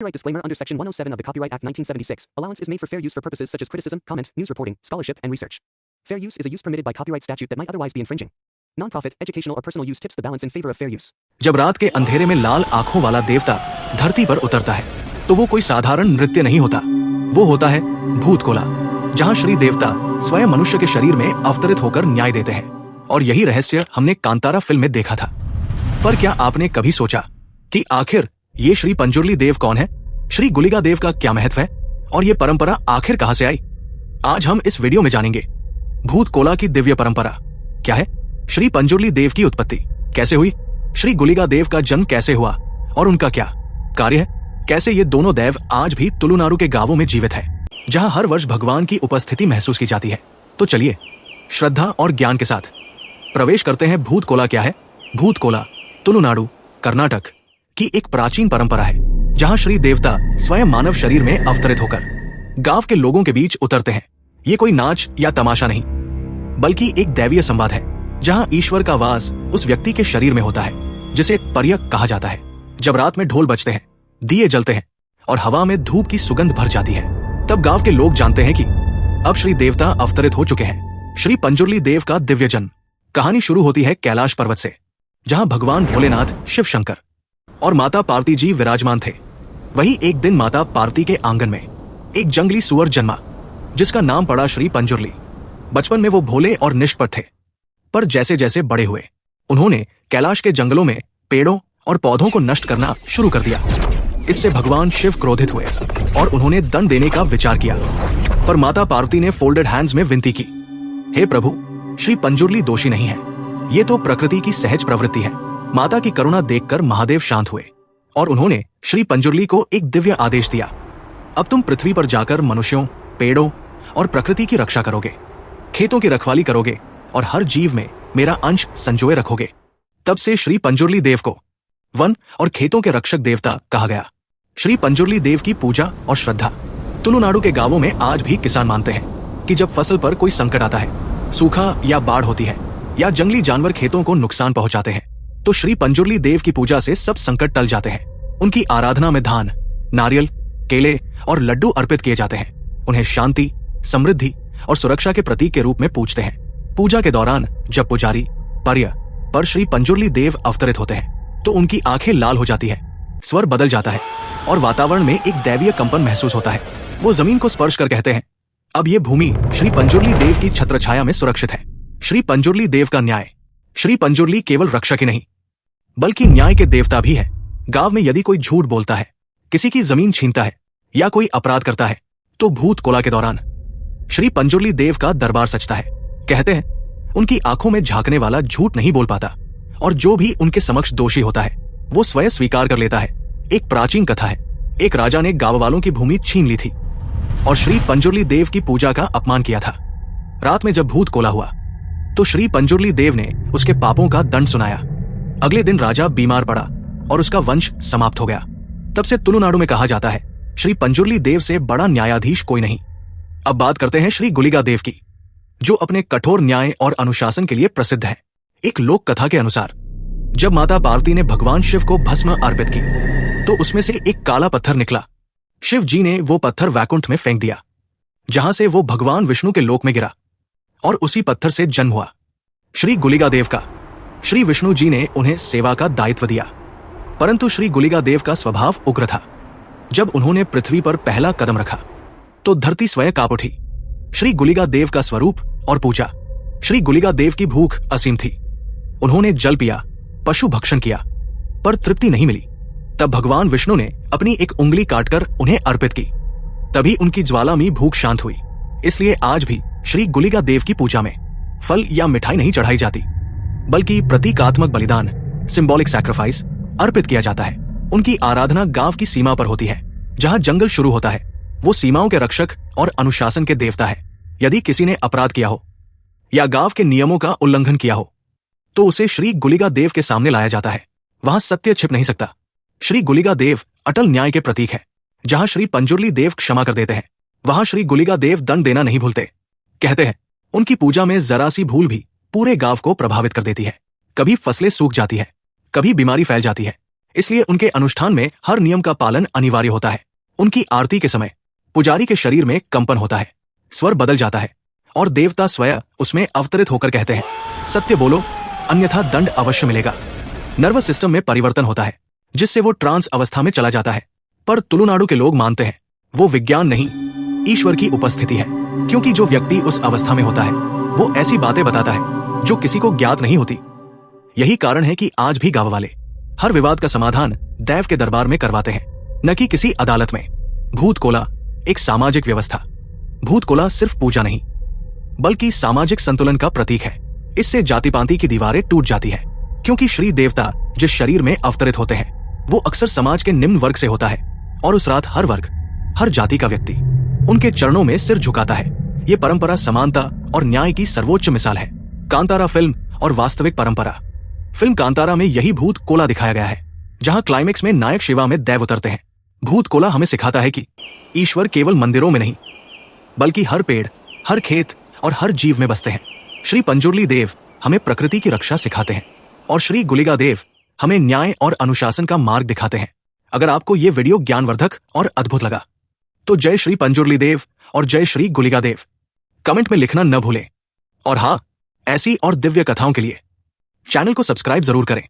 Copyright disclaimer under Section 107 of the Copyright Act 1976. Allowance is made for fair use for purposes such as criticism, comment, news reporting, scholarship, and research. Fair use is a use permitted by copyright statute that might otherwise be infringing. Non-profit, educational or personal use tips the balance in favor of fair use. जब रात के अंधेरे में लाल आंखों वाला देवता धरती पर उतरता है तो वो कोई साधारण नृत्य नहीं होता, वो होता है भूत कोला, जहाँ श्री देवता स्वयं मनुष्य के शरीर में अवतरित होकर न्याय देते हैं। और यही रहस्य हमने कांतारा फिल्म में देखा था। पर क्या आपने कभी सोचा कि आखिर ये श्री पंजुर्ली देव कौन है? श्री गुलिका देव का क्या महत्व है और ये परंपरा आखिर कहां से आई? आज हम इस वीडियो में जानेंगे भूत कोला की दिव्य परंपरा क्या है, श्री पंजुर्ली देव की उत्पत्ति कैसे हुई, श्री गुलिका देव का जन्म कैसे हुआ और उनका क्या कार्य है, कैसे ये दोनों देव आज भी तुलुनाडु के गांवों में जीवित है जहां हर वर्ष भगवान की उपस्थिति महसूस की जाती है। तो चलिए श्रद्धा और ज्ञान के साथ प्रवेश करते हैं। भूत कोला क्या है? भूत कोला तुलुनाडु, कर्नाटक की एक प्राचीन परंपरा है जहां श्री देवता स्वयं मानव शरीर में अवतरित होकर गांव के लोगों के बीच उतरते हैं। ये कोई नाच या तमाशा नहीं, बल्कि एक दैवीय संवाद है जहां ईश्वर का वास उस व्यक्ति के शरीर में होता है जिसे पर्यक कहा जाता है। जब रात में ढोल बजते हैं, दिए जलते हैं और हवा में धूप की सुगंध भर जाती है, तब गांव के लोग जानते हैं कि अब श्री देवता अवतरित हो चुके हैं। श्री पंजुर्ली देव का दिव्य जन्म कहानी शुरू होती है कैलाश पर्वत से, जहां भगवान भोलेनाथ, शिव शंकर और माता पार्वती जी विराजमान थे। वही एक दिन माता पार्वती के आंगन में एक जंगली सुअर जन्मा जिसका नाम पड़ा श्री पंजुर्ली। बचपन में वो भोले और निष्पक्ष थे, पर जैसे जैसे बड़े हुए उन्होंने कैलाश के जंगलों में पेड़ों और पौधों को नष्ट करना शुरू कर दिया। इससे भगवान शिव क्रोधित हुए और उन्होंने दंड देने का विचार किया। पर माता पार्वती ने फोल्डेड हैंड्स में विनती की, हे प्रभु, श्री पंजुर्ली दोषी नहीं है, ये तो प्रकृति की सहज प्रवृत्ति है। माता की करुणा देखकर महादेव शांत हुए और उन्होंने श्री पंजुर्ली को एक दिव्य आदेश दिया, अब तुम पृथ्वी पर जाकर मनुष्यों, पेड़ों और प्रकृति की रक्षा करोगे, खेतों की रखवाली करोगे और हर जीव में मेरा अंश संजोए रखोगे। तब से श्री पंजुर्ली देव को वन और खेतों के रक्षक देवता कहा गया। श्री पंजुर्ली देव की पूजा और श्रद्धा तुलुनाडु के गांवों में आज भी किसान मानते हैं कि जब फसल पर कोई संकट आता है, सूखा या बाढ़ होती है या जंगली जानवर खेतों को नुकसान पहुंचाते हैं, तो श्री पंजुर्ली देव की पूजा से सब संकट टल जाते हैं। उनकी आराधना में धान, नारियल, केले और लड्डू अर्पित किए जाते हैं। उन्हें शांति, समृद्धि और सुरक्षा के प्रतीक के रूप में पूजते हैं। पूजा के दौरान जब पुजारी पर्य पर श्री पंजुर्ली देव अवतरित होते हैं तो उनकी आंखें लाल हो जाती है, स्वर बदल जाता है और वातावरण में एक दैवीय कंपन महसूस होता है। वो जमीन को स्पर्श कर कहते हैं, अब ये भूमि श्री पंजुर्ली देव की छत्रछाया में सुरक्षित है। श्री पंजुर्ली देव का न्याय। श्री पंजुर्ली केवल रक्षक ही नहीं बल्कि न्याय के देवता भी है। गांव में यदि कोई झूठ बोलता है, किसी की जमीन छीनता है या कोई अपराध करता है, तो भूत कोला के दौरान श्री पंजुर्ली देव का दरबार सजता है। कहते हैं उनकी आंखों में झांकने वाला झूठ नहीं बोल पाता और जो भी उनके समक्ष दोषी होता है वो स्वयं स्वीकार कर लेता है। एक प्राचीन कथा है, एक राजा ने गांव वालों की भूमि छीन ली थी और श्री पंजुर्ली देव की पूजा का अपमान किया था। रात में जब भूत कोला हुआ तो श्री पंजुर्ली देव ने उसके पापों का दंड सुनाया। अगले दिन राजा बीमार पड़ा और उसका वंश समाप्त हो गया। तब से तुलुनाडु में कहा जाता है, श्री पंजुर्ली देव से बड़ा न्यायाधीश कोई नहीं। अब बात करते हैं श्री गुलिका देव की, जो अपने कठोर न्याय और अनुशासन के लिए प्रसिद्ध है। एक लोक कथा के अनुसार जब माता पार्वती ने भगवान शिव को भस्म अर्पित की तो उसमें से एक काला पत्थर निकला। शिव जी ने वो पत्थर वैकुंठ में फेंक दिया, जहां से वो भगवान विष्णु के लोक में गिरा और उसी पत्थर से जन्म हुआ श्री गुलिका देव का। श्री विष्णु जी ने उन्हें सेवा का दायित्व दिया, परंतु श्री गुलिका देव का स्वभाव उग्र था। जब उन्होंने पृथ्वी पर पहला कदम रखा तो धरती स्वयं कांप उठी। श्री गुलिका देव का स्वरूप और पूजा। श्री गुलिका देव की भूख असीम थी। उन्होंने जल पिया, पशु भक्षण किया, पर तृप्ति नहीं मिली। तब भगवान विष्णु ने अपनी एक उंगली काटकर उन्हें अर्पित की, तभी उनकी ज्वाला में भूख शांत हुई। इसलिए आज भी श्री गुलिका देव की पूजा में फल या मिठाई नहीं चढ़ाई जाती, बल्कि प्रतीकात्मक बलिदान, सिंबॉलिक सैक्रिफाइस अर्पित किया जाता है। उनकी आराधना गांव की सीमा पर होती है, जहां जंगल शुरू होता है। वो सीमाओं के रक्षक और अनुशासन के देवता है। यदि किसी ने अपराध किया हो या गांव के नियमों का उल्लंघन किया हो तो उसे श्री गुलिका देव के सामने लाया जाता है। वहां सत्य छिप नहीं सकता। श्री गुलिका देव अटल न्याय के प्रतीक है। जहां श्री पंजुर्ली देव क्षमा कर देते हैं, वहां श्री गुलिका देव दंड देना नहीं भूलते। कहते हैं उनकी पूजा में जरा सी भूल भी पूरे गांव को प्रभावित कर देती है। कभी फसलें सूख जाती है, कभी बीमारी फैल जाती है। इसलिए उनके अनुष्ठान में हर नियम का पालन अनिवार्य होता है। उनकी आरती के समय पुजारी के शरीर में कंपन होता है, स्वर बदल जाता है और देवता स्वयं उसमें अवतरित होकर कहते हैं, सत्य बोलो अन्यथा दंड अवश्य मिलेगा। नर्वस सिस्टम में परिवर्तन होता है जिससे वो ट्रांस अवस्था में चला जाता है। पर तुलुनाडु के लोग मानते हैं वो विज्ञान नहीं, ईश्वर की उपस्थिति है, क्योंकि जो व्यक्ति उस अवस्था में होता है वो ऐसी बातें बताता है जो किसी को ज्ञात नहीं होती। यही कारण है कि आज भी गांव वाले हर विवाद का समाधान दैव के दरबार में करवाते हैं, न कि किसी अदालत में। भूत कोला एक सामाजिक व्यवस्था। भूत कोला सिर्फ पूजा नहीं बल्कि सामाजिक संतुलन का प्रतीक है। इससे जाति पाति की दीवारें टूट जाती है, क्योंकि श्री देवता जिस शरीर में अवतरित होते हैं वो अक्सर समाज के निम्न वर्ग से होता है और उस रात हर वर्ग, हर जाति का व्यक्ति उनके चरणों में सिर झुकाता है। ये परंपरा समानता और न्याय की सर्वोच्च मिसाल है। कांतारा फिल्म और वास्तविक परंपरा। फिल्म कांतारा में यही भूत कोला दिखाया गया है, जहां क्लाइमेक्स में नायक शिवा में दैव उतरते हैं। भूत कोला हमें सिखाता है कि ईश्वर केवल मंदिरों में नहीं बल्कि हर पेड़, हर खेत और हर जीव में बसते हैं। श्री पंजुर्ली देव हमें प्रकृति की रक्षा सिखाते हैं और श्री गुलिगा देव हमें न्याय और अनुशासन का मार्ग दिखाते हैं। अगर आपको ये वीडियो ज्ञानवर्धक और अद्भुत लगा तो जय श्री पंजुर्ली देव और जय श्री गुलिगा देव कमेंट में लिखना न भूलें। और हाँ, ऐसी और दिव्य कथाओं के लिए चैनल को सब्सक्राइब जरूर करें।